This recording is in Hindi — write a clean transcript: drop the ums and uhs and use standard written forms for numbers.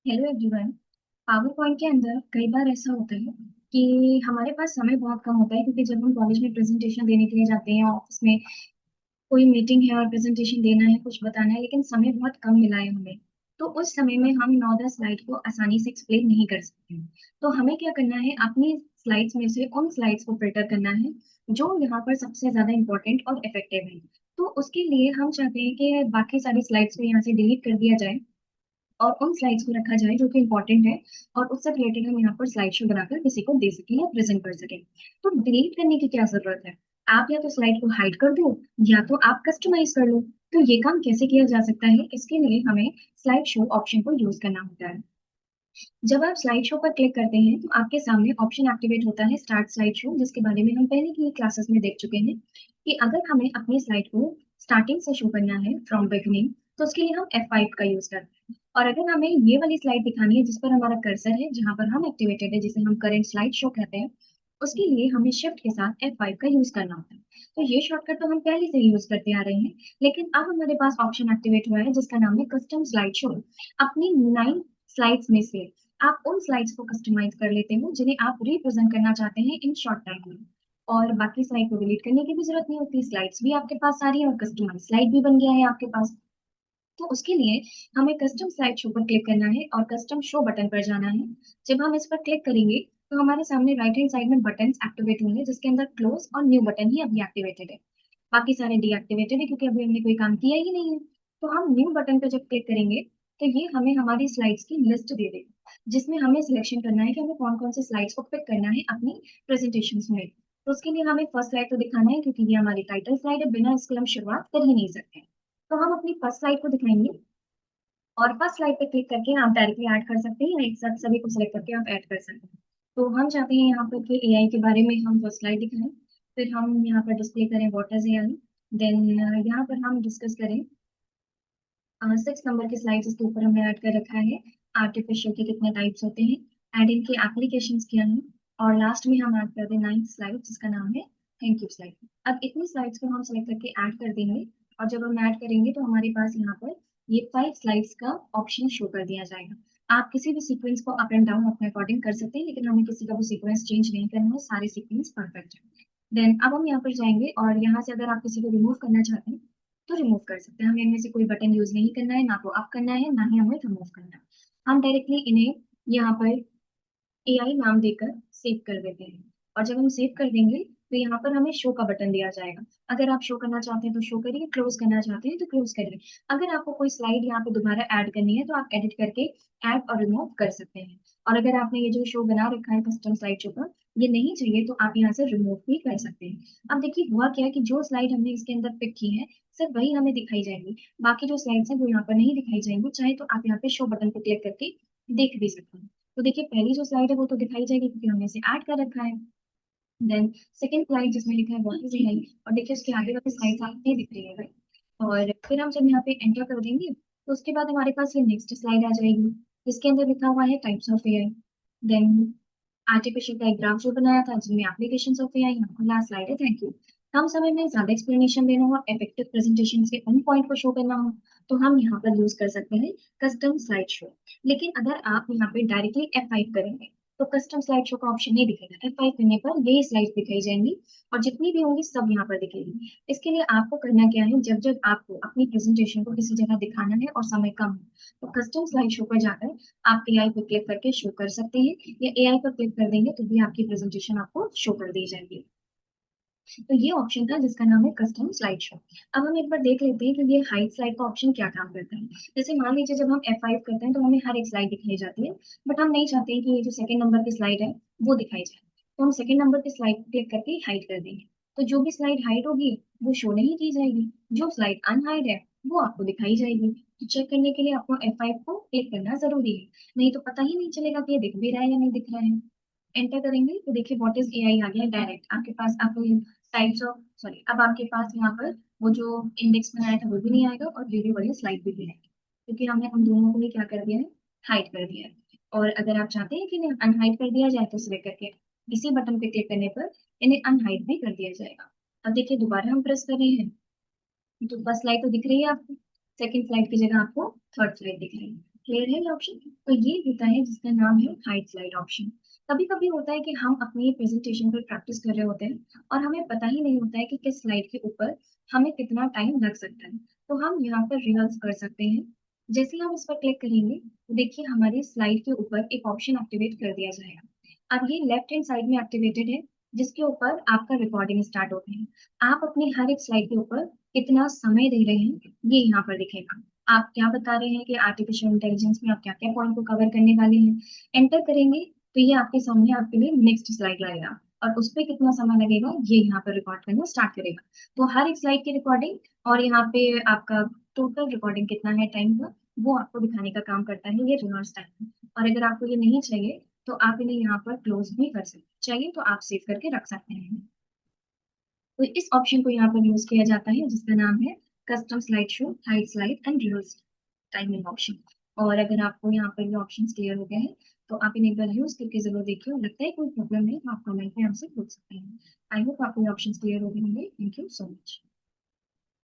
Hello everyone. पावर पॉइंट के अंदर कई बार ऐसा होता है कि हमारे पास समय बहुत कम होता है, क्योंकि जब हम कॉलेज में प्रेजेंटेशन देने के लिए जाते हैं, ऑफिस में कोई मीटिंग है और प्रेजेंटेशन देना है, कुछ बताना है, लेकिन समय बहुत कम मिला है हमें। तो उस समय में हम 9-10 स्लाइड को आसानी से एक्सप्लेन नहीं कर सकते हैं। तो हमें क्या करना है, अपनी स्लाइड्स में से उन स्लाइड्स को फिल्टर करना है जो यहाँ पर सबसे ज्यादा इंपॉर्टेंट और इफेक्टिव है। तो उसके लिए हम चाहते हैं कि बाकी सारी स्लाइड्स को यहाँ से डिलीट कर दिया जाए और उन स्लाइड्स को रखा जाए जो कि इम्पोर्टेंट है, और उससे रिलेटेड हम यहाँ पर स्लाइड शो बनाकर किसी को दे सकें या प्रेजेंट कर सकें। तो डिलीट करने की क्या जरूरत है? आप या तो स्लाइड को हाइड कर दो, या तो आप कस्टमाइज कर लो। तो ये काम कैसे किया जा सकता है, इसके लिए हमें स्लाइड शो ऑप्शन को यूज करना होता है। जब आप स्लाइड शो पर क्लिक करते हैं तो आपके सामने ऑप्शन एक्टिवेट होता है, स्टार्ट स्लाइड शो, जिसके बारे में हम पहले की क्लासेस में देख चुके हैं कि अगर हमें अपनी स्लाइड को स्टार्टिंग से शो करना है, फ्रॉम बिगिनिंग, तो उसके लिए हम F5 का यूज करते हैं। और अगर हमें ये वाली स्लाइड दिखानी है जिस पर हमारा कर्सर है, जहां पर हम एक्टिवेटेड है, जिसे हम करंट स्लाइड शो कहते हैं, उसके लिए हमें शिफ्ट के साथ F5 का यूज करना होता है। तो ये शॉर्टकट तो हम पहले से ही यूज करते आ रहे हैं, लेकिन अब हमारे पास ऑप्शन एक्टिवेट हुआ है जिसका नाम है कस्टम स्लाइड शो। अपनी 9 स्लाइड्स में से आप उन स्लाइड्स को कस्टमाइज कर लेते हो जिन्हें आप रिप्रेजेंट करना चाहते हैं इन शॉर्ट टाइम में। और बाकी स्लाइड को डिलीट करने की भी जरूरत नहीं होती, स्लाइड्स भी आपके पास सारी है और कस्टमाइज स्लाइड भी बन गया है आपके पास। तो उसके लिए हमें कस्टम स्लाइड शो पर क्लिक करना है और कस्टम शो बटन पर जाना है। जब हम इस पर क्लिक करेंगे तो हमारे सामने राइट हैंड साइड में बटन एक्टिवेट होंगे, जिसके अंदर क्लोज और न्यू बटन ही अभी एक्टिवेटेड है। बाकी सारे डीएक्टिवेटेड है क्योंकि अभी हमने कोई काम किया ही नहीं है। तो हम न्यू बटन पर जब क्लिक करेंगे तो ये हमें हमारी स्लाइड्स की लिस्ट दे देगा, जिसमें हमें सिलेक्शन करना है कि हमें कौन कौन से स्लाइड्स को पिक करना है अपनी प्रेजेंटेशन में। तो उसके लिए हमें फर्स्ट स्लाइड तो दिखाना है, क्योंकि ये हमारी टाइटल स्लाइड है, बिना इसके हम शुरुआत कर ही नहीं सकते। तो हम अपनी फर्स्ट स्लाइड को दिखाएंगे और फर्स्ट स्लाइड पे क्लिक करके आप डायरेक्टली ऐड कर सकते हैं, या एक साथ सभी को सिलेक्ट करके आप ऐड कर सकते हैं। तो हम चाहते हैं यहाँ पर कि एआई के बारे में हम फर्स्ट स्लाइड दिखाएं, फिर हम यहाँ पर डिस्प्ले करें व्हाट इज एआई, देन यहाँ पर हम डिस्कस करें 6 नंबर के स्लाइड्स इसके ऊपर हमने ऐड कर रखा है, आर्टिफिशियल के कितने टाइप्स होते हैं, एड इनके एप्लीकेशंस क्या हैं, और लास्ट में हम ऐड कर दें 9th स्लाइड जिसका नाम है थैंक यू स्लाइड। अब इतनी स्लाइड्स को हम सेलेक्ट करके ऐड कर देंगे, और जब हम ऐड करेंगे तो हमारे पास यहाँ पर ये 5 स्लाइड्स का ऑप्शन शो कर दिया जाएगा। आप किसी भी सीक्वेंस को अप एंड डाउन अपने अकॉर्डिंग कर सकते हैं, लेकिन हमें किसी का भी सीक्वेंस चेंज नहीं करना है, सारे सीक्वेंस परफेक्ट है। देन अब हम यहाँ पर जाएंगे और यहाँ से अगर आप किसी को रिमूव करना चाहते हैं तो रिमूव कर सकते हैं। हमें इनमें से कोई बटन यूज नहीं करना है, ना तो अप करना है ना ही हमें रिमूव करना है। हम डायरेक्टली इन्हें यहाँ पर एआई नाम देकर सेव कर देते हैं। और जब हम सेव कर देंगे तो यहाँ पर हमें शो का बटन दिया जाएगा। अगर आप शो करना चाहते हैं तो शो करिए, क्लोज करना चाहते हैं तो क्लोज करिए। अगर आपको कोई स्लाइड यहाँ पे दोबारा ऐड करनी है तो आप एडिट करके ऐड और रिमूव कर सकते हैं। और अगर आपने ये जो शो बना रखा है कस्टम स्लाइड शो पर, ये नहीं चाहिए तो आप यहाँ से रिमूव भी कर सकते हैं। अब देखिए हुआ क्या है कि जो स्लाइड हमने इसके अंदर पिक की है सिर्फ वही हमें दिखाई जाएंगी, बाकी जो स्लाइड्स हैं वो यहाँ पर नहीं दिखाई जाएंगी। चाहे तो आप यहाँ पे शो बटन पे क्लिक करके देख भी सकते हैं। तो देखिए पहली जो स्लाइड है वो तो दिखाई जाएगी क्योंकि हमने इसे ऐड कर रखा है। देन सेकंड स्लाइड जिसमें लिखा है व्हाट इज एआई, और देखिए उसके आगे वाली स्लाइड आपको नहीं दिख रही है भाई। और फिर हम जब यहाँ पे एंटर कर देंगे तो उसके बाद हमारे पास ये नेक्स्ट स्लाइड आ जाएगी, जिसके अंदर लिखा हुआ है types of AI. Then artificial का एक ग्राफ जो बनाया था जिनमें application of AI, last slide है थैंक यू। कम समय में ज्यादा एक्सप्लेनेशन देना हो, इफेक्टिव प्रेजेंटेशन के उन पॉइंट को शो करना हो, तो हम यहाँ पर यूज कर सकते हैं कस्टम स्लाइड शो। लेकिन अगर आप यहाँ पे डायरेक्टली F5 करेंगे तो कस्टम स्लाइड शो का ऑप्शन नहीं दिखेगा। F5 करने पर यही स्लाइड दिखाई जाएंगी और जितनी भी होंगी सब यहाँ पर दिखेगी। इसके लिए आपको करना क्या है, जब जब आपको अपनी प्रेजेंटेशन को किसी जगह दिखाना है और समय कम हो, तो कस्टम स्लाइड शो पर जाकर आप एआई पर क्लिक करके शो कर सकते हैं, या एआई पर क्लिक कर देंगे तो भी आपकी प्रेजेंटेशन आपको शो कर दी जाएगी। तो ये ऑप्शन था जिसका नाम है कस्टम स्लाइड शो। अब हम एक बार देख लेते हैं कि ये हाइड स्लाइड का ऑप्शन क्या काम करता है। जैसे मान लीजिए जब हम F5 करते हैं तो हमें हर एक स्लाइड दिखाई जाती है, बट हम नहीं चाहते हैं कि ये जो सेकंड नंबर की स्लाइड है वो दिखाई जाए, तो हम सेकंड नंबर की स्लाइड क्लिक करके हाइड कर देंगे। तो जो भी स्लाइड हाइड होगी वो शो नहीं की जाएगी, जो स्लाइड अनहाइड है वो आपको दिखाई जाएगी। तो चेक करने के लिए आपको F5 को क्लिक करना जरूरी है, नहीं तो पता ही नहीं चलेगा कि ये दिख भी रहा है या नहीं दिख रहा है। एंटर करेंगे तो देखिए व्हाट इज एआई आ गया डायरेक्ट आपके पास। आप टाइप्स ऑफ सॉरी, अब आपके पास यहाँ पर वो जो इंडेक्स बनाया था वो भी नहीं आएगा और वीडियो वाली स्लाइड भी नहीं आएगी, क्योंकि हमने उन दोनों को ही क्या कर दिया है, हाइड कर दिया है। और अगर आप चाहते हैं कि इन्हें अनहाइड कर दिया जाए तो सिलेक्ट करके इसी बटन पे क्लिक करने पर इन्हें अनहाइड भी कर दिया जाएगा। अब देखिए दोबारा हम प्रेस कर रहे हैं तो फर्स्ट स्लाइड तो दिख रही है आपको, सेकंड स्लाइड की जगह आपको थर्ड स्लाइड दिख रही है। क्लियर है ये ऑप्शन? तो ये होता है जिसका नाम है हाइड स्लाइड ऑप्शन। कभी-कभी होता है कि हम अपनी प्रेज़ेंटेशन पर प्रैक्टिस कर रहे होते हैं और हमें पता ही नहीं होता है कि किस स्लाइड के ऊपर हमें कितना टाइम लग सकता है। तो हम यहाँ पर रिहर्स कर सकते हैं। जैसे ही हम इस पर क्लिक करेंगे, तो देखिए हमारी स्लाइड के ऊपर एक ऑप्शन एक्टिवेट कर दिया जाएगा। अब ये लेफ्ट हैंड साइड में एक्टिवेटेड है, जिसके ऊपर आपका रिकॉर्डिंग स्टार्ट होता है। आप अपनी हर एक स्लाइड के ऊपर कितना समय दे रहे हैं, ये यहाँ पर दिखेगा। आप क्या बता रहे हैं कि आर्टिफिशियल इंटेलिजेंस में आप क्या-क्या पॉइंट को कवर करने वाले हैं। एंटर करेंगे, तो ये आपके सामने आपके लिए नेक्स्ट स्लाइड लाएगा और उसपे कितना समय लगेगा, ये यहाँ पर रिकॉर्ड करना स्टार्ट करेगा। तो हर एक स्लाइड की रिकॉर्डिंग और यहाँ पे आपका टोटल रिकॉर्डिंग कितना है टाइम का, वो आपको दिखाने का काम करता है ये रिवर्स टाइम। और अगर आपको ये नहीं चाहिए, तो आप इन्हें यहाँ पर क्लोज़ भी कर सकते हैं। चाहिए तो आप सेव करके रख सकते हैं। तो इस ऑप्शन को यहाँ पर यूज़ किया जाता है जिसका नाम है custom slide show, hide slide and reverse timing option. और अगर आपको यहाँ पर ये ऑप्शंस क्लियर हो गए हैं, तो आप इन्हें एक बार यूज़ करके ज़रूर देखिए और लगता है कोई प्रॉब्लम है तो आप कमेंट में हमसे पूछ सकते हैं। आई होप आपको ये ऑप्शंस क्लियर हो गए होंगे। Thank you so much.